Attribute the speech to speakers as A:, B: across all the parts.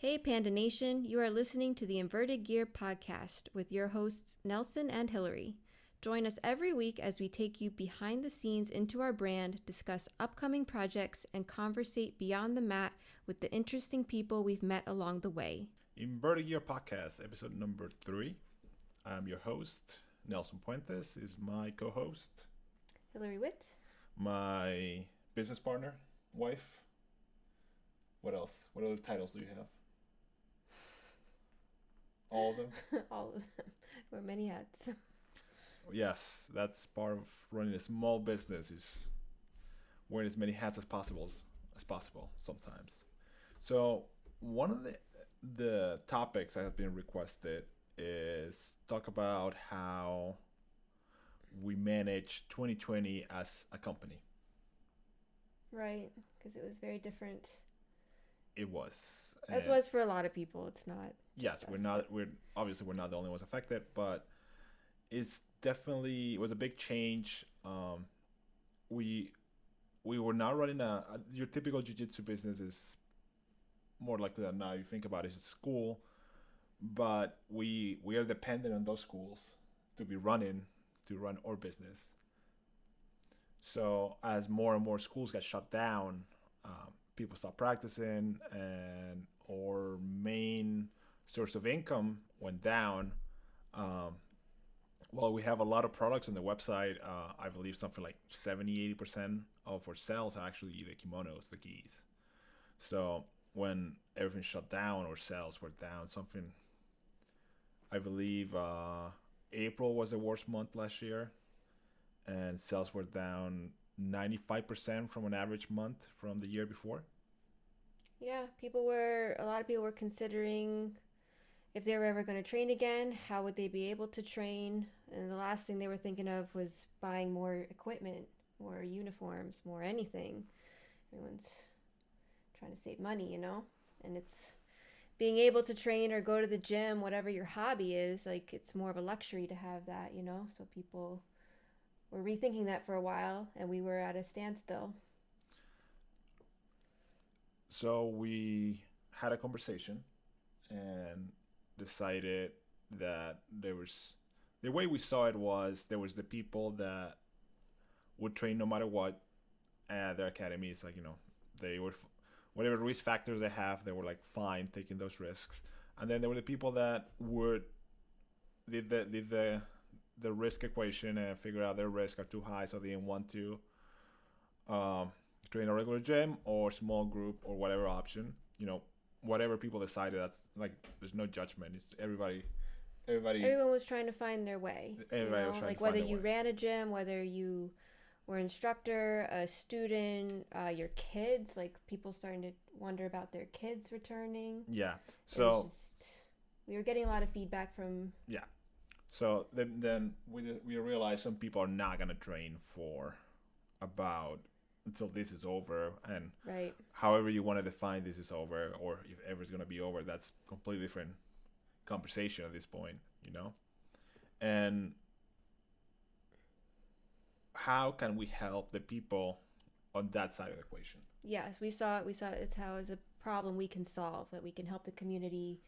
A: Hey, Panda Nation, you are listening to the Inverted Gear podcast with your hosts, Nelson and Hillary. Join us every week as we take you behind the scenes into our brand, discuss upcoming projects, and conversate beyond the mat with the interesting people we've met along the way.
B: Inverted Gear Podcast, episode number 3. I'm your host, Nelson Puentes is my co-host.
A: Hillary Witt.
B: My business partner, wife. What else? What other titles do you have? All of them?
A: All of them. Wear many hats.
B: Yes, that's part of running a small business is wearing as many hats as possible sometimes. So one of the topics that have been requested is talk about how we manage 2020 as a company.
A: Right, because it was very different.
B: It was.
A: As was for a lot of people. It's not.
B: Yes, we're not the only ones affected, but it was a big change. We were not running your typical jiu-jitsu business is more likely than not. You think about it, it's a school, but we are dependent on those schools to run our business. So as more and more schools got shut down, people stopped practicing, and our main source of income went down. Well, we have a lot of products on the website. I believe something like 70-80% of our sales are actually the kimonos, the gis. So when everything shut down, our sales were down. I believe April was the worst month last year, and sales were down 95% from an average month from the year before.
A: Yeah, a lot of people were considering if they were ever going to train again, how would they be able to train? And the last thing they were thinking of was buying more equipment, more uniforms, more anything. Everyone's trying to save money, and it's being able to train or go to the gym, whatever your hobby is, like it's more of a luxury to have that, so people were rethinking that for a while, and we were at a standstill.
B: So we had a conversation and decided that the way we saw it was there was the people that would train no matter what at their academies, like they were whatever risk factors they have, they were like fine taking those risks. And then there were the people that did the risk equation and figure out their risks are too high, so they didn't want to train a regular gym or small group or whatever option. Whatever people decided, that's like there's no judgment. It's everybody.
A: Everyone was trying to find their way.
B: Everybody was trying
A: like
B: to find
A: whether you
B: way.
A: ran a gym, whether you were an instructor, a student, your kids. Like people starting to wonder about their kids returning.
B: Yeah. So
A: we were getting a lot of feedback from.
B: Yeah. So then we realized some people are not gonna train for about until this is over, and
A: right.
B: However you want to define this is over, or if ever it's gonna be over, that's completely different conversation at this point, And how can we help the people on that side of the equation?
A: Yes, we saw it's how it's a problem we can solve, that we can help the community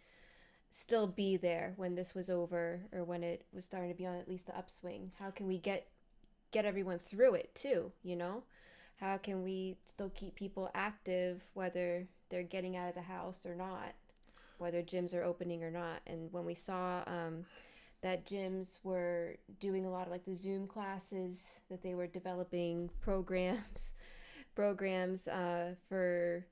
A: still be there when this was over, or when it was starting to be on at least the upswing. How can we get everyone through it too, How can we still keep people active, whether they're getting out of the house or not, whether gyms are opening or not? And when we saw that gyms were doing a lot of like the Zoom classes, that they were developing programs for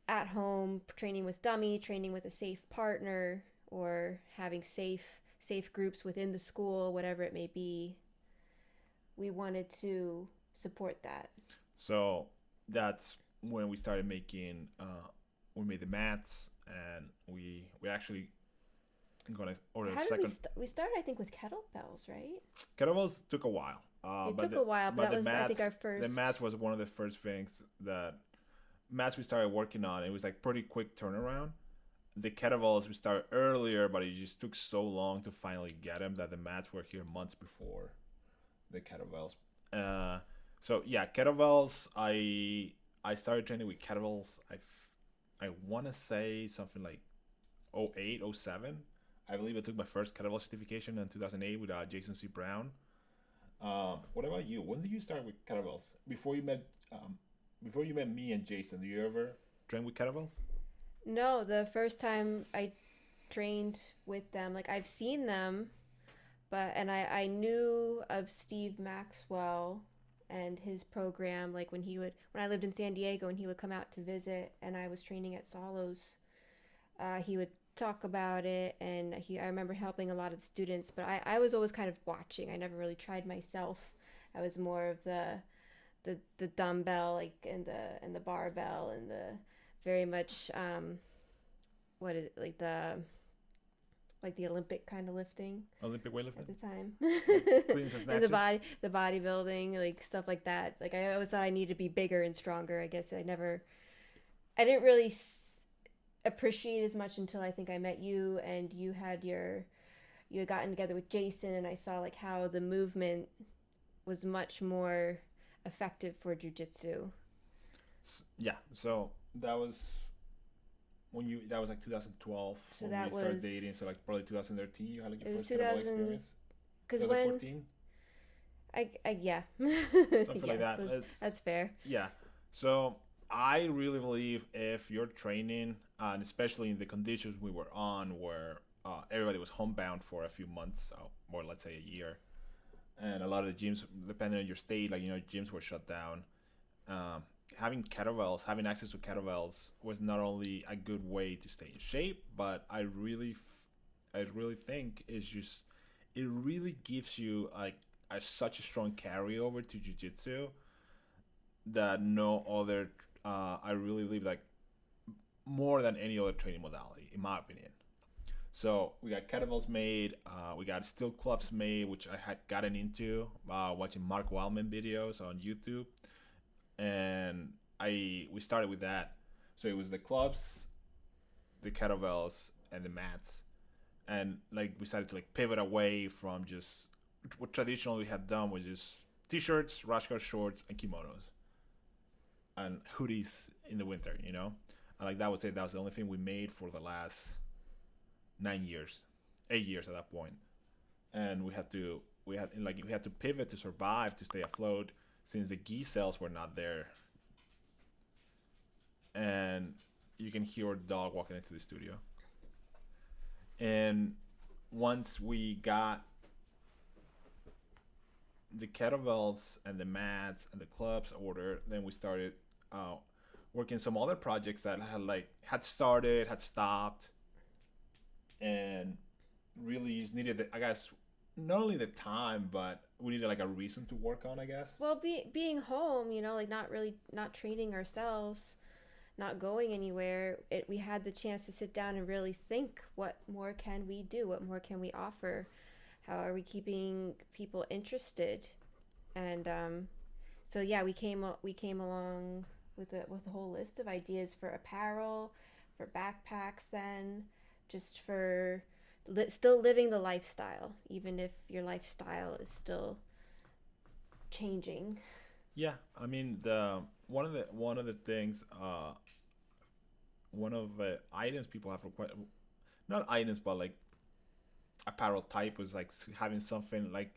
A: at home training with dummy, training with a safe partner, or having safe groups within the school, whatever it may be, we wanted to support that.
B: So that's when we started making we made the mats, and we actually gonna order a second.
A: We started, I think, with kettlebells, right?
B: Kettlebells took a while.
A: It took a while, but that was, I think, our first.
B: The mats was one of the first things that mats we started working on. It was like pretty quick turnaround. The kettlebells we started earlier, but it just took so long to finally get them that the mats were here months before the kettlebells. So yeah, kettlebells. I started training with kettlebells. I want to say something like '08, '07. I believe I took my first kettlebell certification in 2008 with Jason C. Brown. What about you? When did you start with kettlebells? Before you met me and Jason, do you ever train with kettlebells?
A: No, the first time I trained with them, like I've seen them, but and I knew of Steve Maxwell and his program, like when I lived in San Diego and he would come out to visit and I was training at Solos, he would talk about it, and I remember helping a lot of students, but I was always kind of watching. I never really tried myself. I was more of the dumbbell, like, and the barbell, and the very much what is it, like the Olympic kind of lifting
B: Olympic
A: at
B: weightlifting?
A: the time.
B: Like cleans and
A: And
B: snatches?
A: the bodybuilding, like stuff like that. Like I always thought I needed to be bigger and stronger. I guess I didn't really appreciate as much until I think I met you, and you had gotten together with Jason, and I saw like how the movement was much more effective for jujitsu.
B: Yeah. So that was that was like 2012
A: So
B: when
A: that
B: we started
A: was
B: dating. So like probably 2013, you had like
A: it
B: your
A: was
B: first kettlebell
A: 2000
B: experience.
A: because when
B: 2014,
A: I yeah.
B: something like that.
A: That's fair.
B: Yeah. So I really believe if you're training, and especially in the conditions we were on, where everybody was homebound for a few months, or let's say a year, and a lot of the gyms, depending on your state, like gyms were shut down. Um, Having kettlebells, having access to kettlebells, was not only a good way to stay in shape, but I really think it's just it really gives you like such a strong carryover to jiu-jitsu that no other I really believe like more than any other training modality in my opinion. So we got kettlebells made, we got steel clubs made, which I had gotten into watching Mark Wildman videos on YouTube, and we started with that. So it was the clubs, the kettlebells, and the mats, and like we started to like pivot away from just what traditionally we had done was just t-shirts, rash guard shorts, and kimonos, and hoodies in the winter, And like that was it. That was the only thing we made for the last 9 years, 8 years at that point. And we had to pivot to survive, to stay afloat, since the gi sales were not there. And you can hear a dog walking into the studio. And once we got the kettlebells and the mats and the clubs ordered, then we started working some other projects that had started, had stopped, and really just needed, I guess, not only the time, but we needed like a reason to work on, I guess.
A: Well, being home, like not training ourselves, not going anywhere, we had the chance to sit down and really think, what more can we do? What more can we offer? How are we keeping people interested? And so yeah, we came along with a whole list of ideas for apparel, for backpacks, then just for still living the lifestyle, even if your lifestyle is still changing.
B: Yeah, I mean one of the things, one of the items people have requested, not items but like apparel type, was like having something like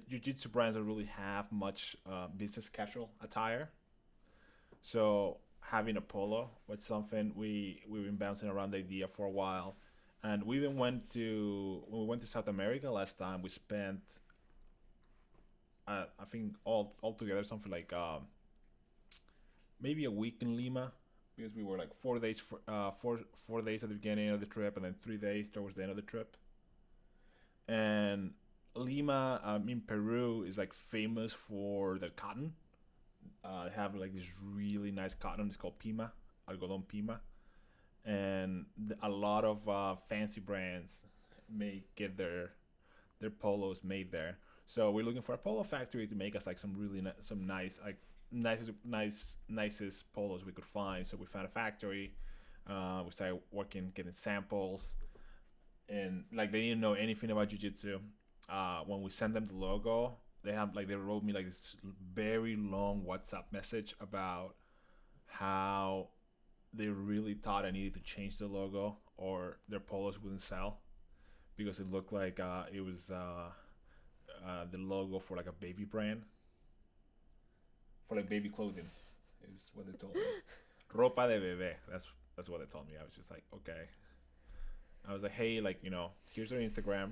B: jiu-jitsu brands don't really have much business casual attire. So having a polo was something we've been bouncing around the idea for a while, and we even when we went to South America last time, we spent I think all together something like maybe a week in Lima, because we were like 4 days 4 days at the beginning of the trip, and then 3 days towards the end of the trip. And Lima, in Peru, is like famous for their cotton. They have like this really nice cotton. It's called Pima, algodón Pima, and a lot of fancy brands may get their polos made there. So we're looking for a polo factory to make us like some really some nice like nicest polos we could find. So we found a factory. We started working, getting samples, and like they didn't know anything about jiu-jitsu. When we sent them the logo, they wrote me like this very long WhatsApp message about how they really thought I needed to change the logo or their polos wouldn't sell because it looked like it was the logo for like a baby brand for like baby clothing is what they told me. Ropa de bebé. That's what they told me. I was just like, okay. I was like, hey, like, here's our Instagram.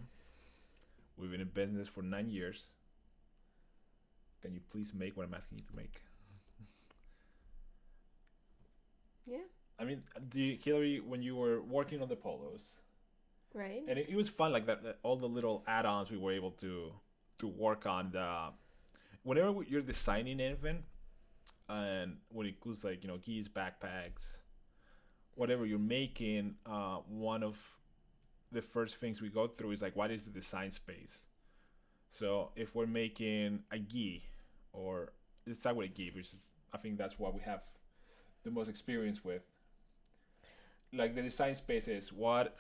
B: We've been in business for 9 years. Can you please make what I'm asking you to make?
A: Yeah.
B: I mean, Hillary, when you were working on the polos,
A: Right.
B: and it was fun, like that all the little add-ons we were able to work on. Whenever you're designing anything, and when it includes like geese, backpacks, whatever you're making, one of the first things we go through is like, what is the design space? So if we're making a gi, or let's start with a gi, which is I think that's what we have the most experience with. Like the design space is what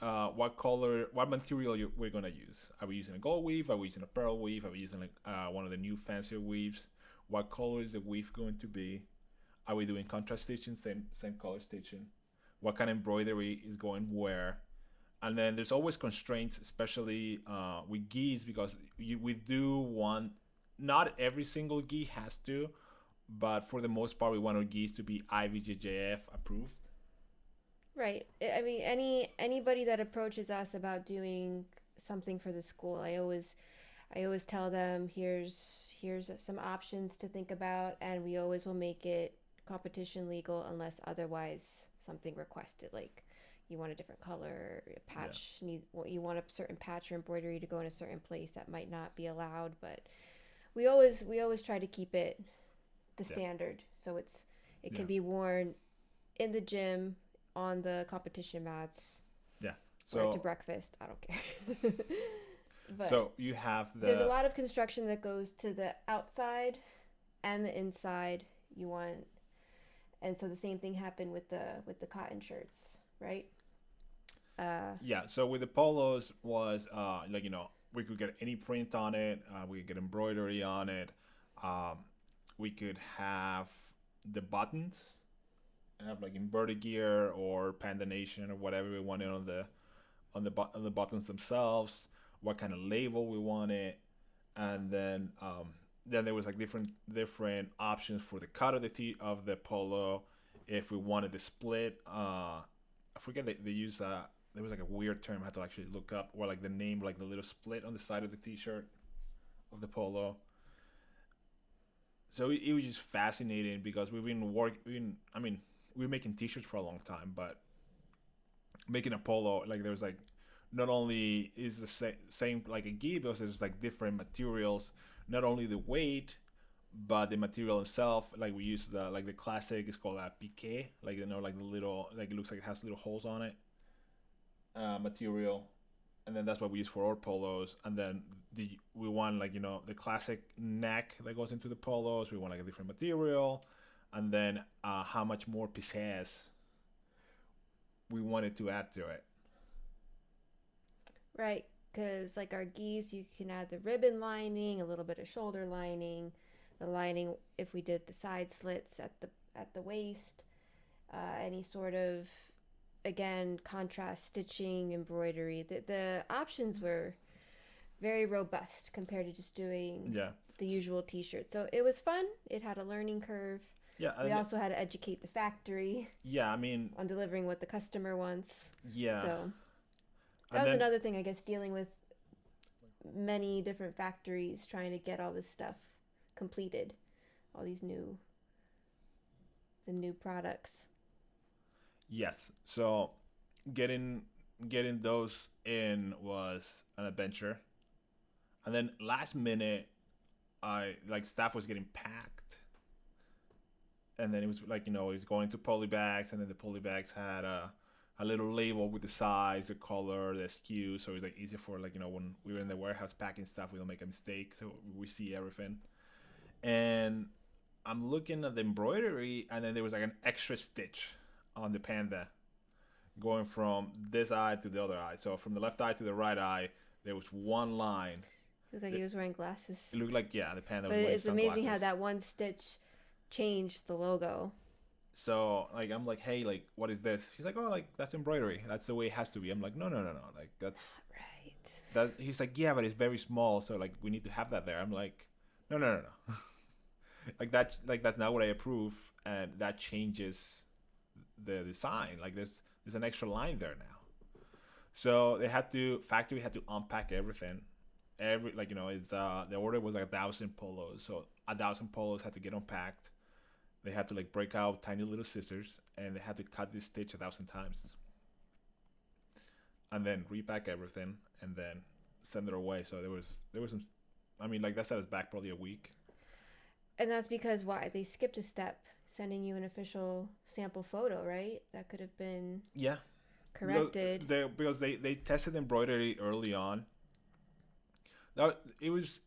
B: color, what material we're gonna use. Are we using a gold weave? Are we using a pearl weave? Are we using like one of the new fancier weaves? What color is the weave going to be? Are we doing contrast stitching, same color stitching? What kind of embroidery is going where? And then there's always constraints, especially with gis, because we do want, not every single gi has to, but for the most part we want our gis to be IBJJF approved.
A: Right. I mean, anybody that approaches us about doing something for the school, I always tell them, here's some options to think about, and we always will make it competition legal unless otherwise something requested, like you want a different color, a patch, you want a certain patch or embroidery to go in a certain place that might not be allowed, but we always try to keep it the standard, so it can be worn in the gym, on the competition mats.
B: Yeah.
A: So to breakfast, I don't care. But
B: so you have
A: there's a lot of construction that goes to the outside and the inside. And so the same thing happened with the cotton shirts, right?
B: Yeah. So with the polos was we could get any print on it. We could get embroidery on it. We could have the buttons, have like inverted gear or Panda Nation or whatever we wanted on the buttons themselves. What kind of label we wanted, and then there was like different options for the cut of the polo. If we wanted the split, I forget they use there was like a weird term I had to actually look up, or like the name, like the little split on the side of the t-shirt of the polo. So it was just fascinating because we were making t-shirts for a long time, but making a polo, like there was like, not only is the same like a gi, because there's like different materials, not only the weight, but the material itself. Like we use the classic, it's called a piqué, like like the little, like it looks like it has little holes on it, material, and then that's what we use for our polos. And then we want the classic neck that goes into the polos. We want like a different material, and then how much more pièces we wanted to add to it.
A: Right, because like our gis, you can add the ribbon lining, a little bit of shoulder lining, the lining if we did the side slits at the waist, any sort of, again, contrast stitching, embroidery. The options were very robust compared to just doing the usual t-shirt. So it was fun. It had a learning curve.
B: Yeah,
A: we also had to educate the factory.
B: Yeah, I mean,
A: on delivering what the customer wants.
B: Yeah.
A: So that was another thing, I guess, dealing with many different factories trying to get all this stuff completed, all these new products.
B: Yes. So getting those in was an adventure. And then last minute, stuff was getting packed. And then it was it was going to poly bags, and then the poly bags had a little label with the size, the color, the SKU, so it was easier for when we were in the warehouse packing stuff, we don't make a mistake, so we see everything. And I'm looking at the embroidery, and then there was an extra stitch on the panda going from this eye to the other eye. So from the left eye to the right eye, there was one line.
A: It looked like he was wearing glasses.
B: It looked like the panda was
A: wearing
B: wearing
A: sunglasses. But it's amazing
B: how
A: that one stitch changed the logo.
B: So like I'm like, hey, like what is this? He's like, oh, like that's embroidery. That's the way it has to be. I'm like, no, no, no, no. Like that's
A: Right.
B: that. He's like, yeah, but it's very small, so like we need to have that there. I'm like, no, no, no, no. Like that's not what I approve, and that changes the design. Like there's an extra line there now. So they had to factory had to unpack everything. Every like it's the order was like 1,000 polos, so 1,000 polos had to get unpacked. They had to like break out tiny little scissors, and they had to cut this stitch 1,000 times, and then repack everything, and then send it away. So there was some. I mean, like that set us back probably a week.
A: And that's because why? They skipped a step, sending you an official sample photo, right? That could have been
B: Yeah,
A: corrected.
B: because they tested embroidery early on. Now it was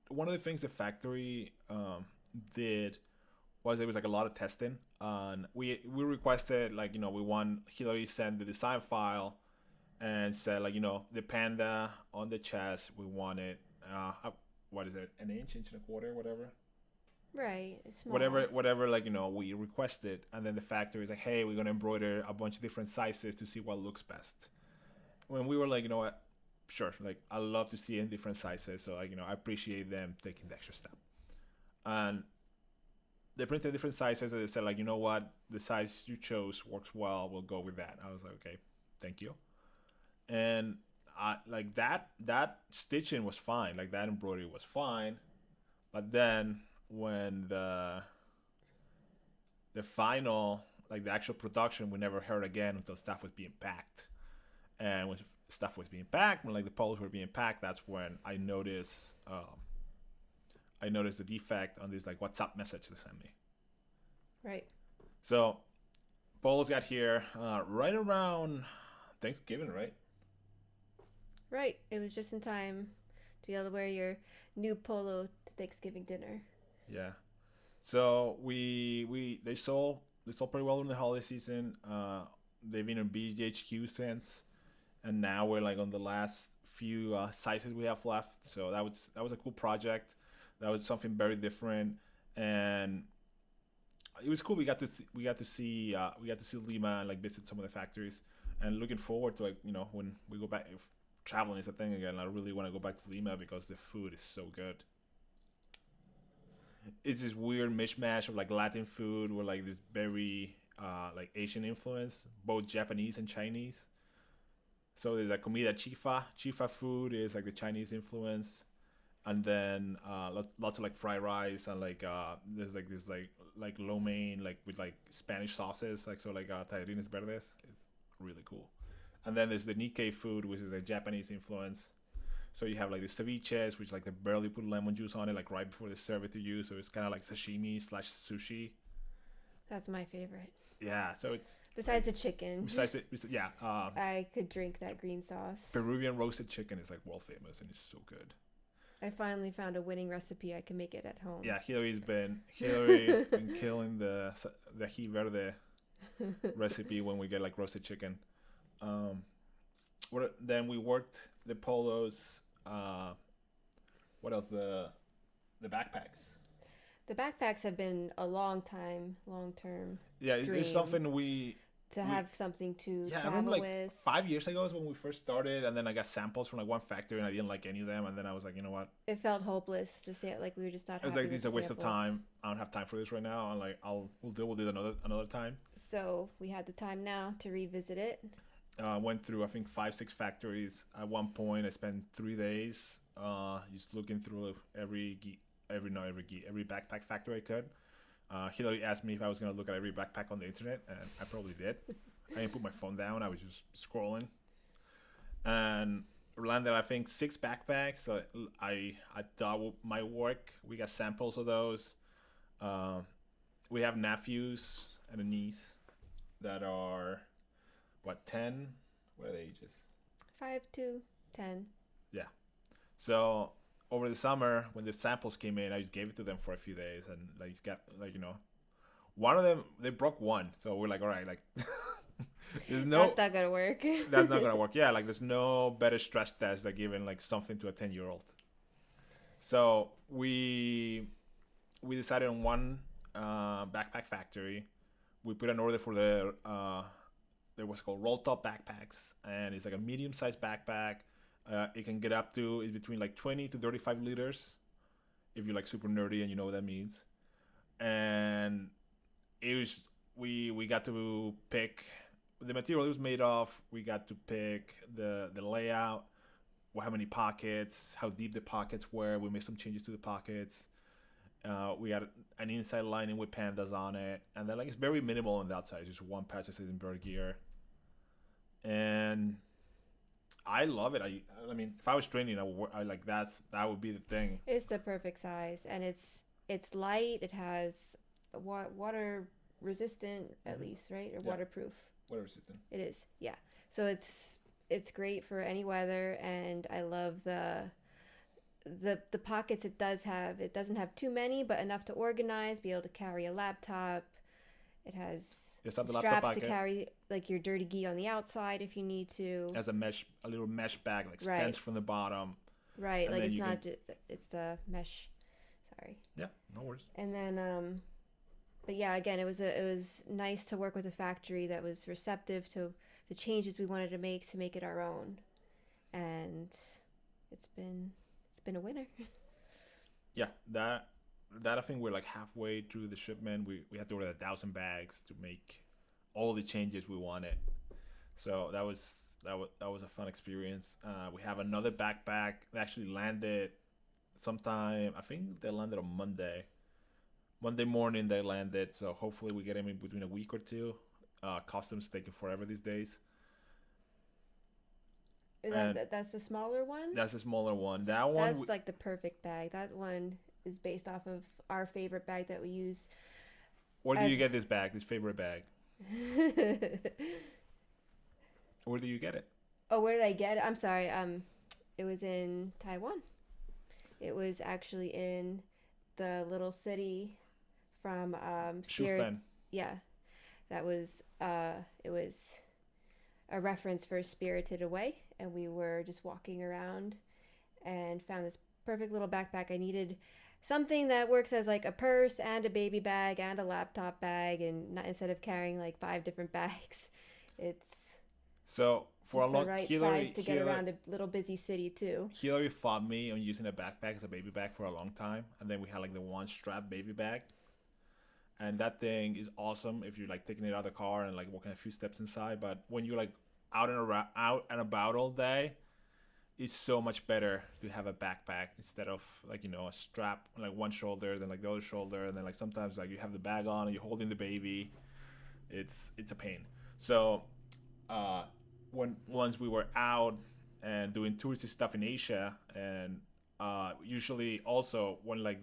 B: one of the things the factory did was there was like a lot of testing. And we requested like we want Hillary send the design file and said like the panda on the chest we want it what is it, an inch and a quarter, whatever.
A: Right. Small.
B: Whatever like we requested, and then the factory is like, hey, we're gonna embroider a bunch of different sizes to see what looks best. When we were like, you know what, sure, like I love to see it in different sizes, so like I appreciate them taking the extra step. And they printed different sizes, and they said like, you know what, the size you chose works well, we'll go with that. I was like, okay, thank you. And like that stitching was fine, like that embroidery was fine, but then when the final, like the actual production, we never heard again until stuff was being packed. And when stuff was being packed, when like the polos were being packed, that's when I noticed the defect on this like WhatsApp message they sent me.
A: Right.
B: So polos got here right around Thanksgiving, right?
A: Right. It was just in time to be able to wear your new polo to Thanksgiving dinner.
B: Yeah. So they sold pretty well in the holiday season. They've been in BHQ since, and now we're like on the last few sizes we have left. So that was a cool project. That was something very different, and it was cool. We got to see Lima and like visit some of the factories, and looking forward to like when we go back. If traveling is a thing again, I really want to go back to Lima because the food is so good. It's this weird mishmash of like Latin food with like this very like Asian influence, both Japanese and Chinese. So there's like comida chifa. Chifa food is like the Chinese influence, and then lots of like fried rice, and like there's like this like lo mein like with like Spanish sauces, like so like tallarines verdes. It's really cool. And then there's the Nikkei food, which is a Japanese influence. So you have like the ceviches, which like they barely put lemon juice on it, like right before they serve it to you. So it's kind of like sashimi / sushi.
A: That's my favorite.
B: Yeah. So it's
A: besides the chicken.
B: Yeah.
A: I could drink that green sauce.
B: Peruvian roasted chicken is like world famous, and it's so good.
A: I finally found a winning recipe. I can make it at home.
B: Yeah, Hillary's been killing the ají verde recipe when we get like roasted chicken. Then we worked the polos. What else? The backpacks.
A: The backpacks have been a long term.
B: Yeah, it's something
A: to have something to
B: yeah,
A: travel
B: I remember like
A: with.
B: 5 years ago is when we first started, and then I got samples from like one factory, and I didn't like any of them, and then I was like, you know what?
A: It felt hopeless to say it, like we were just not.
B: It was like, this is a waste of time. I don't have time for this right now. I'm like, we'll deal with it another time.
A: So we had the time now to revisit it.
B: Went through I think 5-6 factories. At one point, I spent 3 days just looking through every backpack factory I could. Hillary asked me if I was going to look at every backpack on the internet, and I probably did. I didn't put my phone down. I was just scrolling. And landed, I think, 6 backpacks. So I doubled my work. We got samples of those. We have nephews and a niece that are, 10? What are the ages? 5
A: to 10.
B: Yeah. So over the summer, when the samples came in, I just gave it to them for a few days, and like got one of them, they broke one. So we're like, all right, like there's no.
A: That's not gonna work.
B: That's not gonna work. Yeah, like there's no better stress test than giving like something to a 10-year-old. So we decided on one backpack factory. we put an order for the there was called roll top backpacks, and it's like a medium sized backpack. It can get up to is between like 20 to 35 liters if you're like super nerdy and you know what that means. And it was we got to pick the material it was made of. We got to pick the layout, how many pockets, how deep the pockets were. We made some changes to the pockets. We got an inside lining with pandas on it, and then like it's very minimal on the outside. Just one patch that says in bird gear, and I love it. I mean, if I was training, I like that would be the thing.
A: It's the perfect size, and it's light. It has water resistant, at least, right? Or
B: Yeah.
A: waterproof.
B: Water resistant.
A: It is, yeah. So it's great for any weather, and I love the pockets it does have. It doesn't have too many, but enough to organize, be able to carry a laptop. It has straps to carry like your dirty gi on the outside if you need to.
B: It has a little mesh bag, like extends from the bottom.
A: Right, like it's not it's a mesh. Sorry.
B: Yeah, no worries.
A: And then but yeah, again, it was nice to work with a factory that was receptive to the changes we wanted to make it our own, and it's been a winner.
B: Yeah, that I think we're like halfway through the shipment. We had to order 1,000 bags to make all the changes we wanted. So that was a fun experience. We have another backpack that actually landed sometime. I think they landed on Monday. Monday morning they landed, so hopefully we get them in between a week or two. Customs taking forever these days.
A: That's the smaller one?
B: That's the smaller one. That one
A: that's like the perfect bag. That one is based off of our favorite bag that we use.
B: Where do you get this bag, this favorite bag? Where do you get it?
A: Oh, where did I get it? I'm sorry. It was in Taiwan. It was actually in the little city from Spirit. Yeah, that was it was a reference for Spirited Away, and we were just walking around and found this perfect little backpack. I needed something that works as like a purse and a baby bag and a laptop bag, and not instead of carrying like 5 different bags. It's
B: so for
A: just the right size to get around a little busy city too.
B: Hillary fought me on using a backpack as a baby bag for a long time, and then we had like the one strap baby bag, and that thing is awesome if you're like taking it out of the car and like walking a few steps inside. But when you're like out and about all day, it's so much better to have a backpack instead of like, you know, a strap on like one shoulder, then like the other shoulder, and then like sometimes like you have the bag on and you're holding the baby. It's a pain. So once we were out and doing touristy stuff in Asia, and usually also when like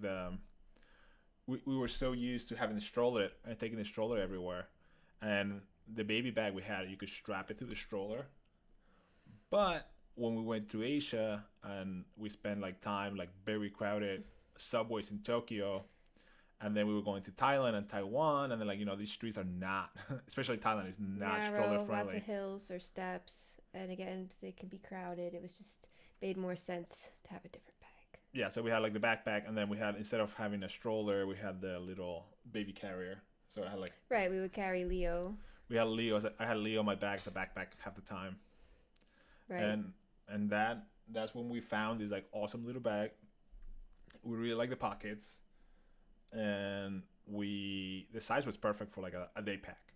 B: we were so used to having the stroller and taking the stroller everywhere, and the baby bag we had, you could strap it to the stroller. But when we went to Asia and we spent like time like very crowded subways in Tokyo, and then we were going to Thailand and Taiwan, and then like, you know, these streets are not, especially Thailand is not stroller friendly.
A: Lots of hills or steps, and again they can be crowded. It was just made more sense to have a different bag.
B: Yeah, so we had like the backpack, and then we had, instead of having a stroller, we had the little baby carrier. So I had like,
A: right, we would carry Leo.
B: We had Leo. I had Leo in my bag as a backpack half the time.
A: Right.
B: And that's when we found this like awesome little bag. We really like the pockets, and the size was perfect for like a day pack.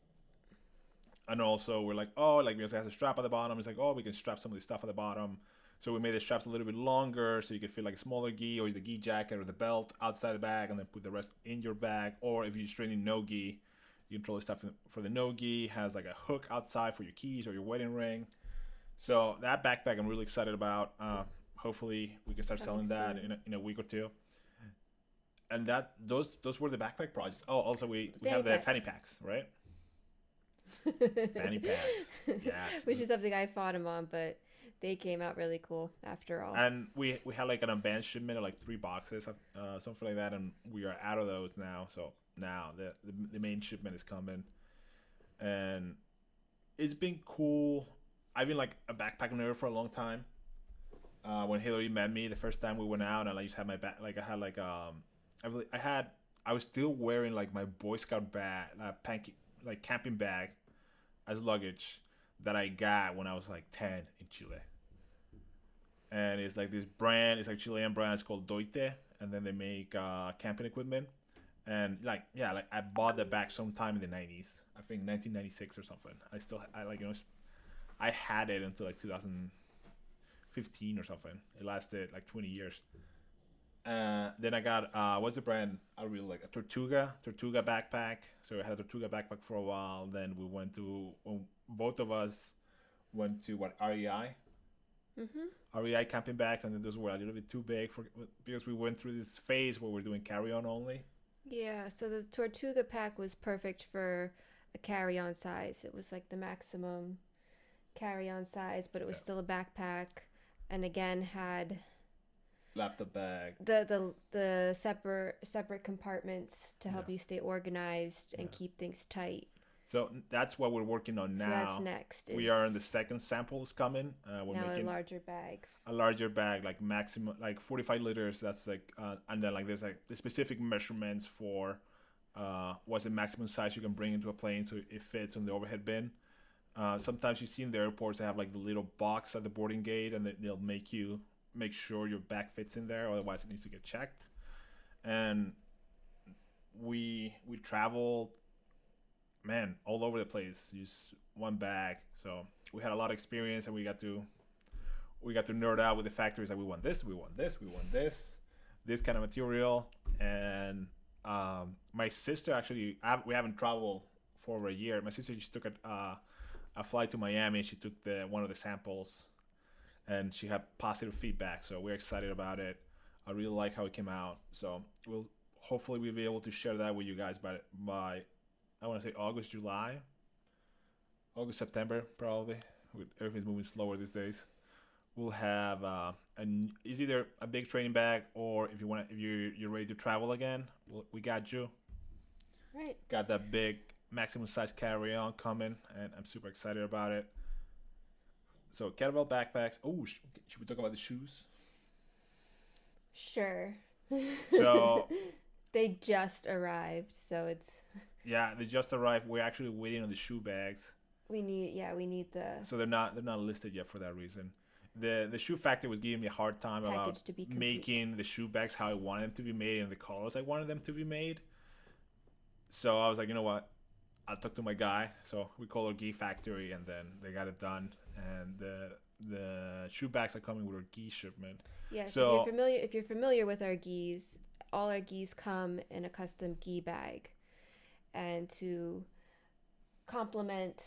B: And also we're like, oh, like because it has a strap at the bottom, it's like, oh, we can strap some of the stuff at the bottom. So we made the straps a little bit longer so you could fit like a smaller gi or the gi jacket or the belt outside the bag, and then put the rest in your bag. Or if you're training no gi, you control the stuff for the no gi. Has like a hook outside for your keys or your wedding ring. So that backpack I'm really excited about. Hopefully we can start selling that in a week or two. And those were the backpack projects. Oh, also we have the fanny packs, right? Fanny packs, yes.
A: Which is something I fought him on, but they came out really cool after all.
B: And we had like an advanced shipment of like 3 boxes, something like that, and we are out of those now. So now the main shipment is coming, and it's been cool. I've been like a backpack nerd for a long time. When Hillary met me the first time we went out, and I just had my back, like I had like I was still wearing like my Boy Scout like camping bag as luggage that I got when I was like 10 in Chile. And it's like this brand, it's like Chilean brand, it's called Doite, and then they make camping equipment. And like yeah, like I bought the bag sometime in the 90s. I think 1996 or something. I like I had it until like 2015 or something. It lasted like 20 years. Then I got what's the brand I really like, a Tortuga backpack. So I had a Tortuga backpack for a while. Then we went to both of us went to what, REI. REI camping bags, and then those were a little bit too big for because we went through this phase where we're doing carry-on only.
A: Yeah, so the Tortuga pack was perfect for a carry-on size. It was like the maximum carry-on size, but it was
B: Yeah.
A: still a backpack, and again had
B: Laptop bag.
A: the separate compartments to help
B: Yeah.
A: you stay organized and
B: Yeah.
A: keep things tight.
B: So that's what we're working on
A: So
B: now.
A: that's next.
B: We are in the second samples coming. We're
A: now
B: making
A: a larger bag.
B: a larger bag, like maximum, like 45 liters. That's like, and then like there's like the specific measurements for what's the maximum size you can bring into a plane so it fits on the overhead bin. Sometimes you see in the airports they have like the little box at the boarding gate, and they'll make sure your bag fits in there. Otherwise, it needs to get checked. And we travel, man, all over the place. Use one bag. So we had a lot of experience, and we got to nerd out with the factories. Like we want this, we want this, we want this kind of material. And my sister actually, we haven't traveled for over a year. My sister just took a flight to Miami. She took one of the samples, and she had positive feedback. So we're excited about it. I really like how it came out. So hopefully we'll be able to share that with you guys by I want to say August, September probably. Everything's moving slower these days. We'll have it's either a big training bag, or if you're ready to travel again, we got you.
A: Right.
B: Got that big maximum size carry-on coming, and I'm super excited about it. So kettlebell backpacks. Oh, should we talk about the shoes?
A: Sure.
B: So
A: they just arrived, so it's
B: yeah, they just arrived. We're actually waiting on the shoe bags.
A: we need the
B: So they're not listed yet for that reason. The shoe factory was giving me a hard time about
A: package to be complete.
B: making the shoe bags how I wanted them to be made and the colors I wanted them to be made. So I was like, you know what? I'll talk to my guy. So we called our gi factory, and then they got it done. And the shoe bags are coming with our gi shipment.
A: Yeah,
B: So
A: if you're familiar with our gis, all our gis come in a custom gi bag. And to complement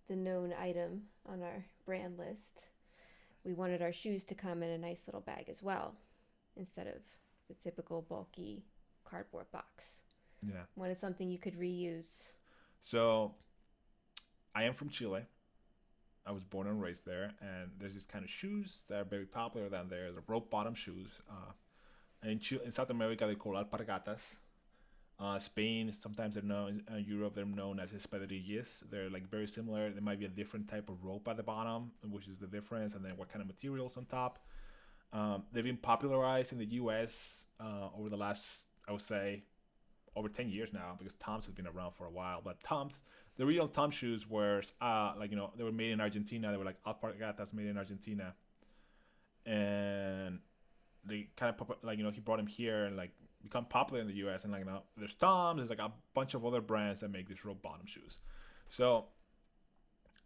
A: the known item on our brand list, we wanted our shoes to come in a nice little bag as well, instead of the typical bulky cardboard box.
B: yeah.
A: Wanted something you could reuse.
B: So I am from Chile. I was born and raised there, and there's these kind of shoes that are very popular down there. The rope bottom shoes. In South America, they call alpargatas. Spain, sometimes they're known. Europe, they're known as espadrilles. They're like very similar. There might be a different type of rope at the bottom, which is the difference, and then what kind of materials on top. They've been popularized in the U.S. Over the last, I would say, over 10 years now, because Tom's has been around for a while. But the real Tom shoes were they were made in Argentina. They were like alpargatas made in Argentina, and they kind of he brought them here and like become popular in the U.S. and there's Tom's, there's like a bunch of other brands that make these rope bottom shoes. So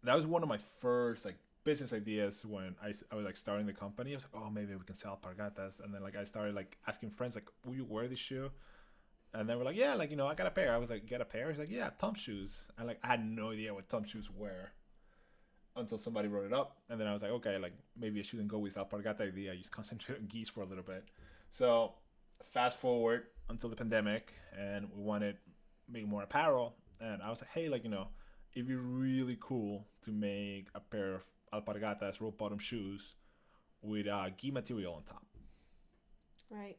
B: that was one of my first like business ideas when I was like starting the company. I was like, oh, maybe we can sell alpargatas, and then like I started like asking friends like, will you wear this shoe? And they were like, yeah, like, I got a pair. I was like, you got a pair? He's like, yeah, Tom shoes. And like, I had no idea what Tom shoes were until somebody wrote it up. And then I was like, okay, like maybe I shouldn't go with alpargata idea. I just concentrate on geese for a little bit. So fast forward until the pandemic, and we wanted to make more apparel. And I was like, hey, like, it'd be really cool to make a pair of alpargatas rope bottom shoes with gi material on top.
A: Right.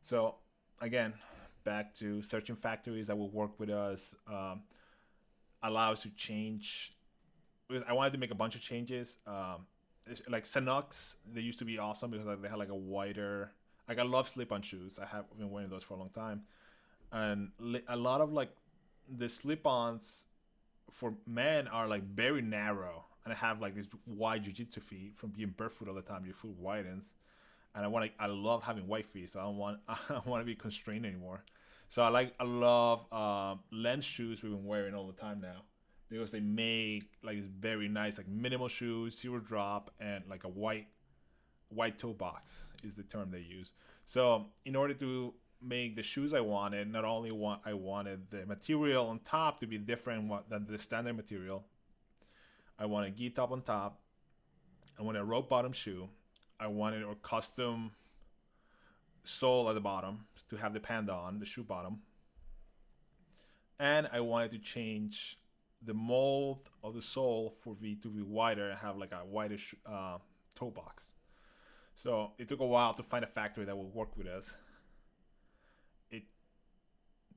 B: So again, back to searching factories that will work with us, allow us to change. I wanted to make a bunch of changes. Like Sanux, they used to be awesome because they had like a wider. Like I love slip-on shoes. I've been wearing those for a long time, and a lot of like the slip-ons for men are like very narrow, and I have like this wide jiu-jitsu feet from being barefoot all the time. Your foot widens, and I love having white feet, so I don't want I don't want to be constrained anymore. So I love lens shoes we've been wearing all the time now because they make like this very nice like minimal shoes, zero drop, and like a white toe box is the term they use. So in order to make the shoes I wanted, not only I wanted the material on top to be different than the standard material. I wanted gi top on top. I wanted a rope bottom shoe. I wanted a custom sole at the bottom to have the panda on the shoe bottom, and I wanted to change the mold of the sole for V to be wider and have like a wider toe box. So it took a while to find a factory that would work with us. It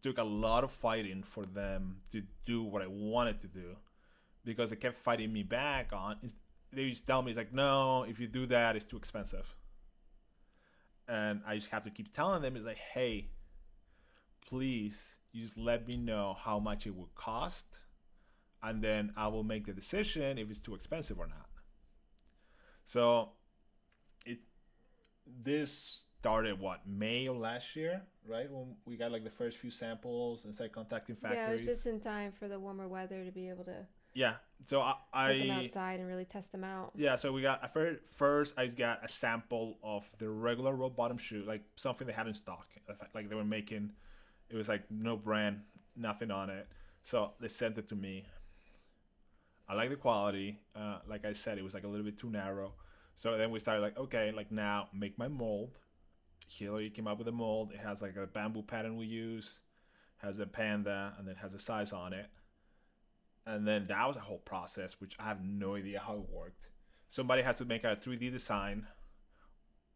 B: took a lot of fighting for them to do what I wanted to do because they kept fighting me back on. They used to tell me, it's like, no, if you do that, it's too expensive. And I just have to keep telling them, it's like, hey, please, you just let me know how much it would cost, and then I will make the decision if it's too expensive or not. So this started May of last year, right? When we got like the first few samples and started contacting factories.
A: Yeah, it was just in time for the warmer weather to be able to.
B: Yeah, so
A: take them outside and really test them out.
B: Yeah, so we got first. I got a sample of the regular rope bottom shoe, like something they had in stock, like they were making. It was like no brand, nothing on it. So they sent it to me. I like the quality. Like I said, it was like a little bit too narrow. So then we started like, okay, like now make my mold. Hillary came up with a mold. It has like a bamboo pattern we use, has a panda, and then has a size on it. And then that was a whole process, which I have no idea how it worked. Somebody has to make a 3D design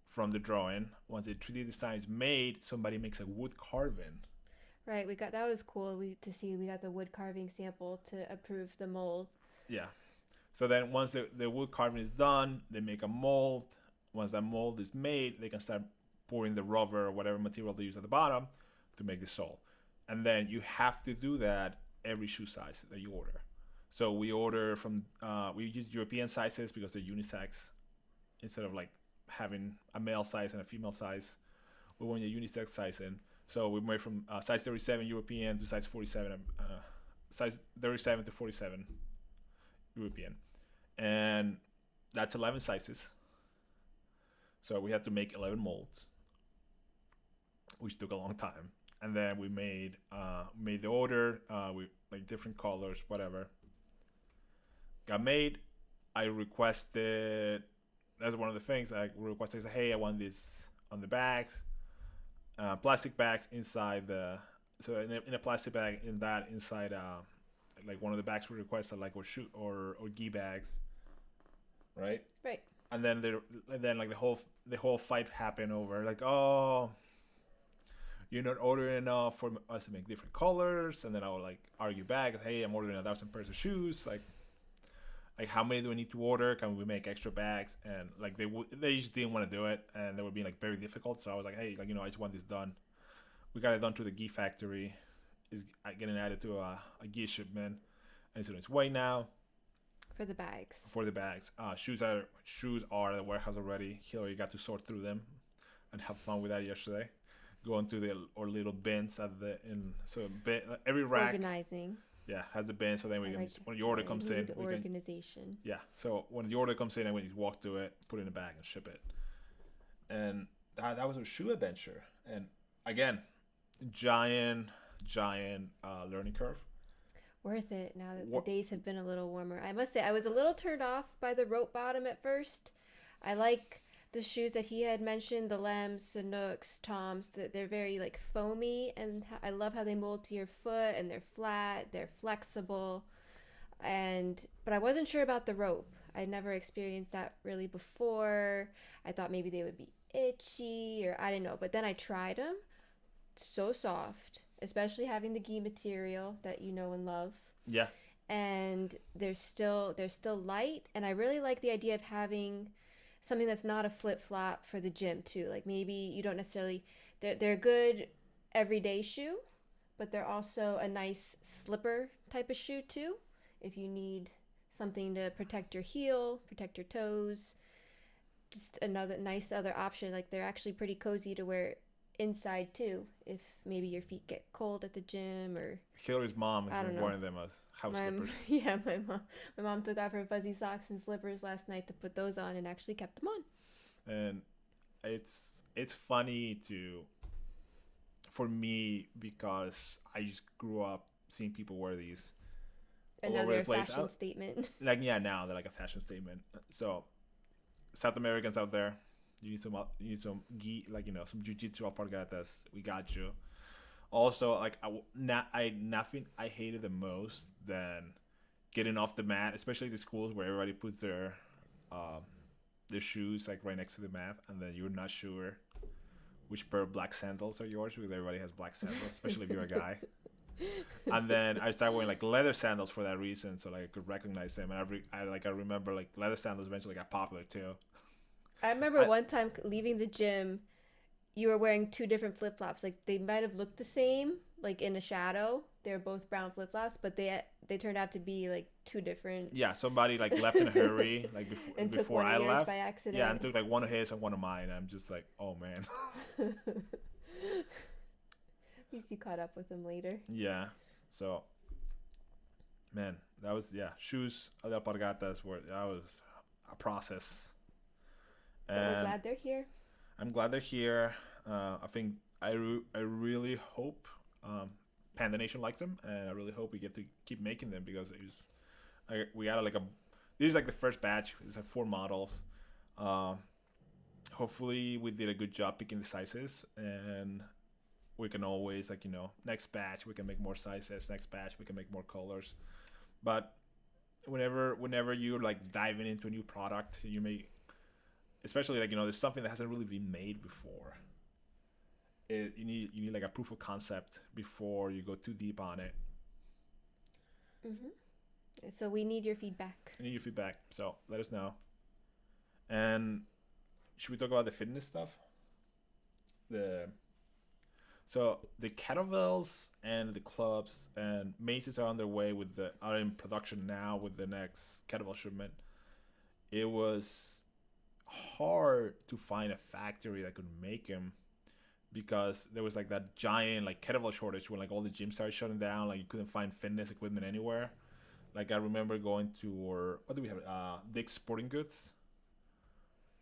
B: from the drawing. Once the 3D design is made, somebody makes a wood carving.
A: Right, that was cool to see. We got the wood carving sample to approve the mold.
B: Yeah. So then once the wood carving is done, they make a mold. Once that mold is made, they can start pouring the rubber or whatever material they use at the bottom to make the sole. And then you have to do that every shoe size that you order. So we order from, we use European sizes because they're unisex. Instead of like having a male size and a female size, we want a unisex sizing. So we made from size 37 European to size 47, size 37 to 47 European. And that's 11 sizes. So we had to make 11 molds, which took a long time. And then we made the order with like different colors, whatever. Got made. I requested. That's one of the things I requested. Hey, I want this on the bags, plastic bags inside the. So in a plastic bag, inside like one of the bags we requested, like or gi bags, right?
A: Right.
B: And then like the whole fight happened over like, oh, you're not ordering enough for us to make different colors. And then I would like argue back, hey, I'm ordering 1,000 pairs of shoes. Like how many do I need to order? Can we make extra bags? And like they just didn't want to do it, and they were being like very difficult. So I was like, hey, like I just want this done. We got it done to the gi factory. It's getting added to a gi shipment, and it's on its way now. For the bags. Shoes are at the warehouse already. Hillary got to sort through them and have fun with that yesterday. Going to our little bins every rack.
A: Organizing.
B: Yeah, has the bin, so then when the order comes in,
A: organization.
B: Yeah, so when the order comes in, and we just walk through it, put it in a bag, and ship it. And that was a shoe adventure. And again, giant learning curve.
A: Worth it now that the days have been a little warmer. I must say, I was a little turned off by the rope bottom at first. I like the shoes that he had mentioned, the Lems, Sanooks, Toms, that they're very like foamy, and I love how they mold to your foot, and they're flat, they're flexible. But I wasn't sure about the rope. I'd never experienced that really before. I thought maybe they would be itchy, or I didn't know. But then I tried them. So soft, especially having the gi material that you know and love.
B: Yeah.
A: And they're still light, and I really like the idea of having something that's not a flip-flop for the gym too. Like maybe you don't necessarily, they're a good everyday shoe, but they're also a nice slipper type of shoe too. If you need something to protect your heel, protect your toes, just another nice other option. Like they're actually pretty cozy to wear inside too. If maybe your feet get cold at the gym or
B: Hillary's mom
A: I
B: has
A: don't
B: been
A: know.
B: wearing them as house slippers.
A: Yeah, my mom took off her fuzzy socks and slippers last night to put those on and actually kept them on.
B: And it's funny for me because I just grew up seeing people wear these all over
A: Another
B: the place.
A: fashion statement.
B: Like yeah, now they're like a fashion statement. So South Americans out there, you need some gi, like some jiu-jitsu alpargatas. We got you. Also, like nothing I hated the most than getting off the mat, especially the schools where everybody puts their shoes like right next to the mat, and then you're not sure which pair of black sandals are yours because everybody has black sandals, especially if you're a guy. And then I started wearing like leather sandals for that reason, so like I could recognize them. And I remember like leather sandals eventually got popular too.
A: I remember one time leaving the gym, you were wearing two different flip flops. Like they might have looked the same, like in a shadow. They were both brown flip flops, but they turned out to be like two different.
B: Yeah, somebody like left in a hurry, like
A: and took
B: before
A: one
B: I
A: of yours
B: left
A: by accident.
B: Yeah, and took like one of his and one of mine. I'm just like, oh man.
A: At least you caught up with him later.
B: Yeah. So, man, that was shoes of the alpargatas that was a process.
A: But we're glad they're here.
B: I'm glad they're here. I think I really hope Panda Nation likes them, and I really hope we get to keep making them because we got this is like the first batch. It's like 4 models. Hopefully we did a good job picking the sizes, and we can always next batch we can make more sizes. Next batch we can make more colors. But whenever you're like diving into a new product, you may, especially there's something that hasn't really been made before. You need like a proof of concept before you go too deep on it.
A: So we need your feedback.
B: So let us know. And should we talk about the fitness stuff? So the kettlebells and the clubs and maces are on their way are in production now with the next kettlebell shipment. It was hard to find a factory that could make them because there was like that giant like kettlebell shortage when like all the gyms started shutting down. Like you couldn't find fitness equipment anywhere. Like I remember going to what do we have? Dick's Sporting Goods.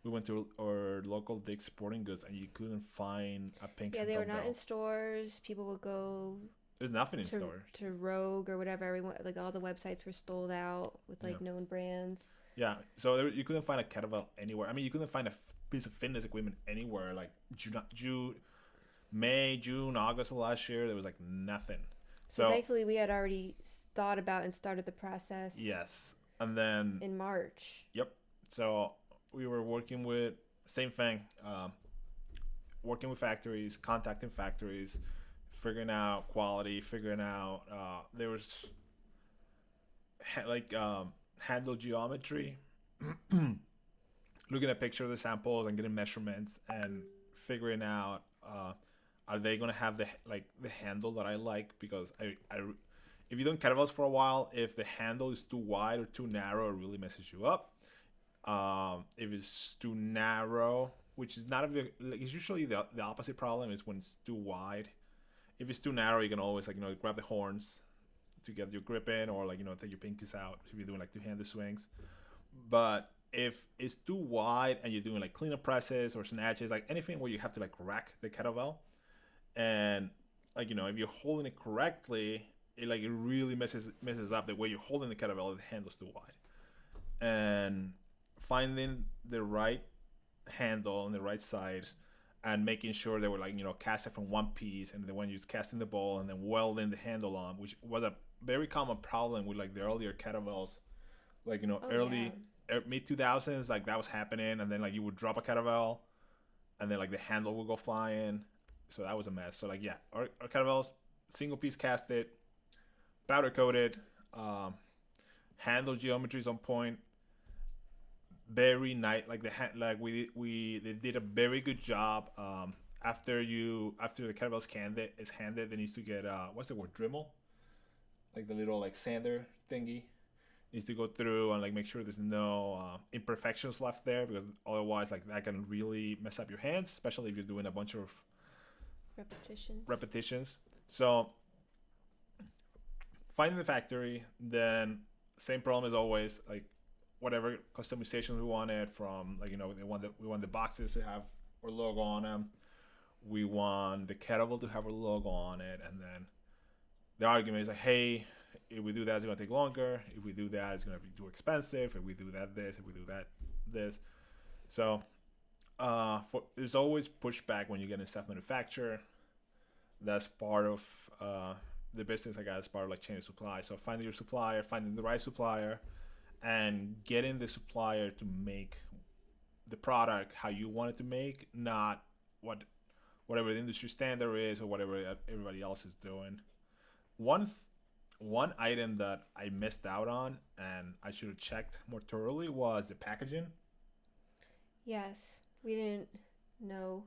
B: We went to our local Dick's Sporting Goods and you couldn't find a pink.
A: Yeah, they were not in stores. People would go.
B: There's nothing in store.
A: To Rogue or whatever. Everyone like all the websites were sold out with like known brands.
B: Yeah, so you couldn't find a kettlebell anywhere. I mean, you couldn't find a piece of fitness equipment anywhere. Like May, June, August of last year, there was like nothing.
A: So thankfully, we had already thought about and started the process.
B: Yes, and then
A: in March.
B: Yep. So we were working with same thing, working with factories, contacting factories, figuring out quality, figuring out there was handle geometry, looking at pictures of the samples and getting measurements and figuring out are they gonna have the handle that I like, because I if you don't kettlebells for a while, if the handle is too wide or too narrow, it really messes you up. If it's too narrow, which is not it's usually the opposite problem is when it's too wide. If it's too narrow, you can always grab the horns to get your grip in, or take your pinkies out if you're doing two-handed swings. But if it's too wide and you're doing cleanup presses or snatches, anything where you have to rack the kettlebell, and if you're holding it correctly, it really messes up the way you're holding the kettlebell if the handle's too wide. And finding the right handle on the right side and making sure they were casted from one piece, and then when you're casting the ball and then welding the handle on, which was a very common problem with the earlier kettlebells, early mid 2000s, that was happening. And then you would drop a kettlebell and then the handle would go flying, so that was a mess. So our kettlebells single piece casted, powder coated, handle geometry is on point, very nice. They did a very good job after the kettlebell's handed, they needs to get what's the word, Dremel, like the little like sander thingy. Needs to go through and like make sure there's no imperfections left there, because otherwise like that can really mess up your hands, especially if you're doing a bunch of repetitions. So finding the factory, then same problem as always, like whatever customization we wanted, from like, we want the boxes to have our logo on them, we want the kettlebell to have our logo on it, and then the argument is like, hey, if we do that, it's going to take longer. If we do that, it's going to be too expensive. If we do that, this. If we do that, this. So there's always pushback when you get in self-manufacture. That's part of the business, I guess, part of like chain of supply. So finding your supplier, finding the right supplier, and getting the supplier to make the product how you want it to make, not whatever the industry standard is or whatever everybody else is doing. One item that I missed out on and I should have checked more thoroughly was the packaging.
A: Yes, we didn't know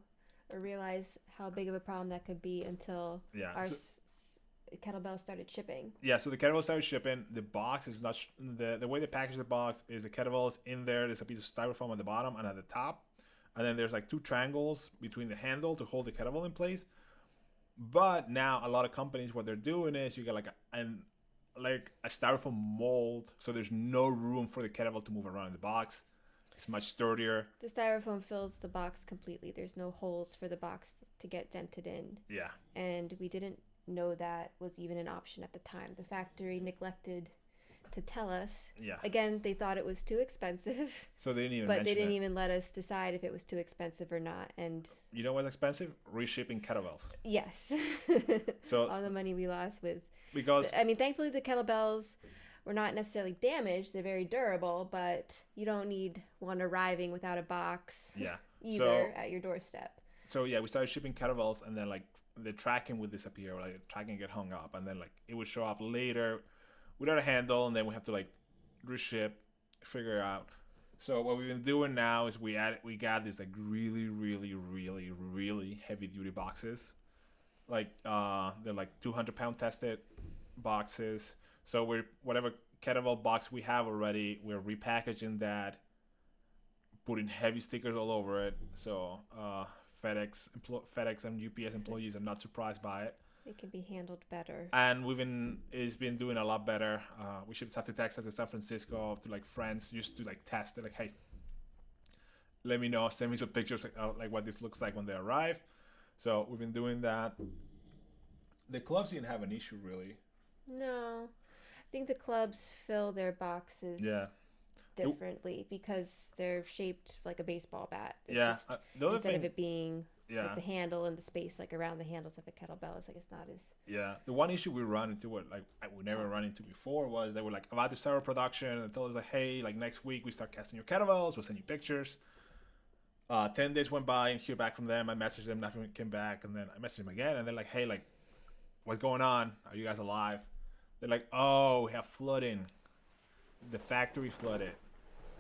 A: or realize how big of a problem that could be until our kettlebell started shipping.
B: Yeah, so the kettlebell started shipping. The box is not the way they package the box is the kettlebell is in there. There's a piece of styrofoam on the bottom and at the top, and then there's like 2 triangles between the handle to hold the kettlebell in place. But now a lot of companies, what they're doing is you get like a styrofoam mold, so there's no room for the kettlebell to move around in the box. It's much sturdier.
A: The styrofoam fills the box completely. There's no holes for the box to get dented in.
B: Yeah.
A: And we didn't know that was even an option at the time. The factory neglected to tell us.
B: Yeah.
A: Again, they thought it was too expensive.
B: So they didn't even.
A: But they didn't even let us decide if it was too expensive or not. And
B: you know what's expensive? Reshipping kettlebells.
A: Yes.
B: So
A: all the money we lost with.
B: Because
A: I mean, thankfully the kettlebells were not necessarily damaged. They're very durable, but you don't need one arriving without a box.
B: Yeah.
A: Either at your doorstep.
B: So yeah, we started shipping kettlebells, and then like the tracking would disappear, like the tracking get hung up, and then like it would show up later without a handle, and then we have to like reship, figure out. So what we've been doing now is we got these like really heavy duty boxes, like they're like 200-pound tested boxes. So we're whatever kettlebell box we have already, we're repackaging that, putting heavy stickers all over it. So FedEx and UPS employees are not surprised by it.
A: It can be handled better.
B: And it's been doing a lot better. We shipped stuff to Texas and San Francisco to like friends just to like test it. Like, hey, let me know, send me some pictures like what this looks like when they arrive. So we've been doing that. The clubs didn't have an issue really.
A: No, I think the clubs fill their boxes differently because they're shaped like a baseball bat. It's instead of it being like the handle and the space like around the handles of a kettlebell, it's like it's not as.
B: Yeah, the one issue we run into, we never run into before, was they were like about to start our production and told us like, hey, like next week we start casting your kettlebells, we'll send you pictures. 10 days went by and hear back from them. I messaged them, nothing came back, and then I messaged them again, and they're like, hey, like, what's going on? Are you guys alive? They're like, oh, we have flooding. The factory flooded.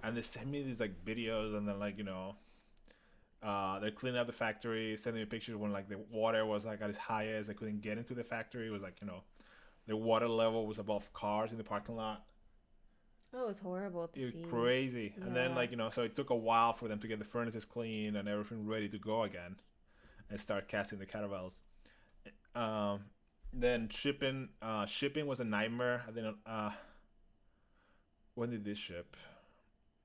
B: And they send me these like videos, and then like, they're cleaning up the factory, sending me pictures when like the water was like at its highest. They couldn't get into the factory. It was like, the water level was above cars in the parking lot.
A: Oh, it was horrible to see.
B: It was crazy. Yeah. And then like, so it took a while for them to get the furnaces clean and everything ready to go again and start casting the kettlebells. Then shipping was a nightmare. And then when did this ship?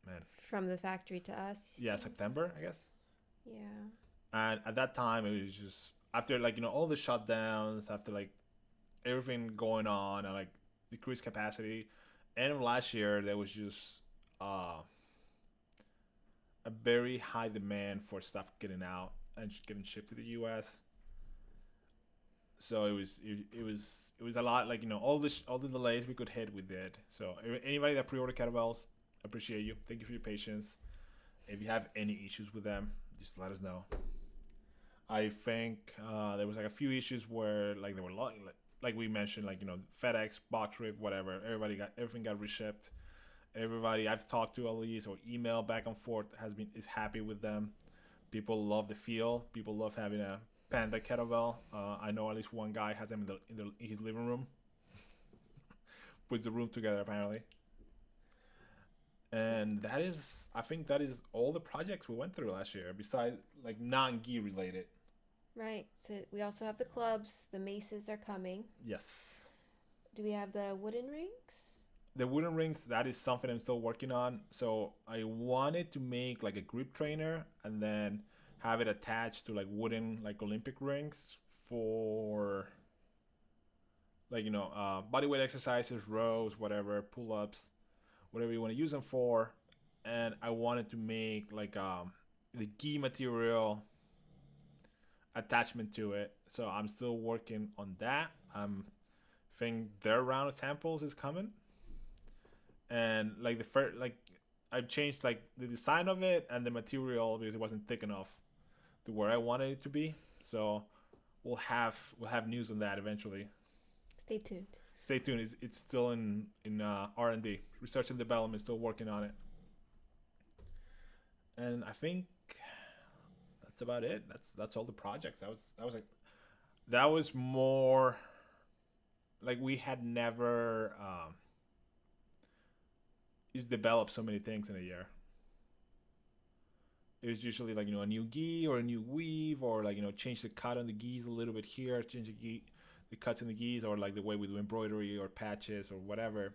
B: Man.
A: From the factory to us?
B: Yeah, September, I guess.
A: Yeah.
B: And at that time, it was just after like, all the shutdowns, after like everything going on and like decreased capacity. End of last year, there was just a very high demand for stuff getting out and getting shipped to the U.S. So it was a lot, like, all the delays we could hit, we did. So anybody that pre-ordered kettlebells, appreciate you. Thank you for your patience. If you have any issues with them, just let us know. I think there was like a few issues where like there were like we mentioned, like, FedEx, box rip, whatever. Everything got reshipped. Everybody I've talked to at least or email back and forth is happy with them. People love the feel. People love having a Panda kettlebell. I know at least one guy has them in his living room. Puts the room together apparently. And that is, I think that is all the projects we went through last year, besides like non-gi related.
A: Right. So we also have the clubs. The maces are coming.
B: Yes.
A: Do we have the wooden rings?
B: The wooden rings, that is something I'm still working on. So I wanted to make like a grip trainer and then have it attached to like wooden like Olympic rings for like bodyweight exercises, rows, whatever, pull-ups, whatever you want to use them for. And I wanted to make like the gi material attachment to it. So I'm still working on that. Think their round of samples is coming. And like the first, like I've changed like the design of it and the material because it wasn't thick enough to where I wanted it to be. So we'll have news on that eventually.
A: Stay tuned.
B: Stay tuned. It's still in R&D, research and development, still working on it. And I think that's about it. That's all the projects. That was more like we had never developed so many things in a year. It was usually like a new gi or a new weave or like change the cut on the gis a little bit here, change the cuts in the gis, or like the way we do embroidery or patches or whatever.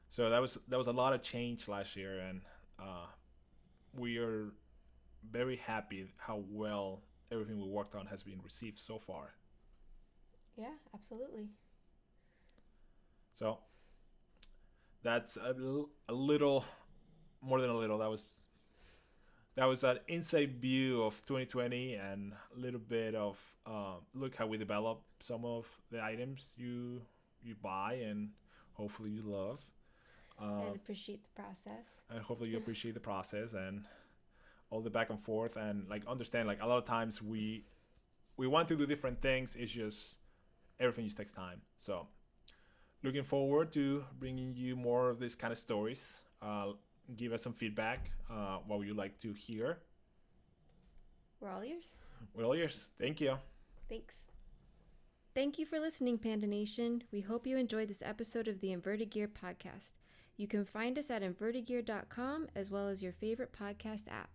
B: So that was a lot of change last year, and we are very happy how well everything we worked on has been received so far.
A: Yeah, absolutely.
B: So that's a little more than a little. That was an inside view of 2020 and a little bit of look how we develop some of the items you buy and hopefully you love.
A: And appreciate the process.
B: And hopefully you appreciate the process and all the back and forth, and like understand like a lot of times we want to do different things. It's just everything just takes time. So looking forward to bringing you more of this kind of stories. Give us some feedback. What would you like to hear?
A: We're all ears.
B: We're all ears. Thank you.
A: Thanks. Thank you for listening, Panda Nation. We hope you enjoyed this episode of the Inverted Gear podcast. You can find us at invertedgear.com as well as your favorite podcast app.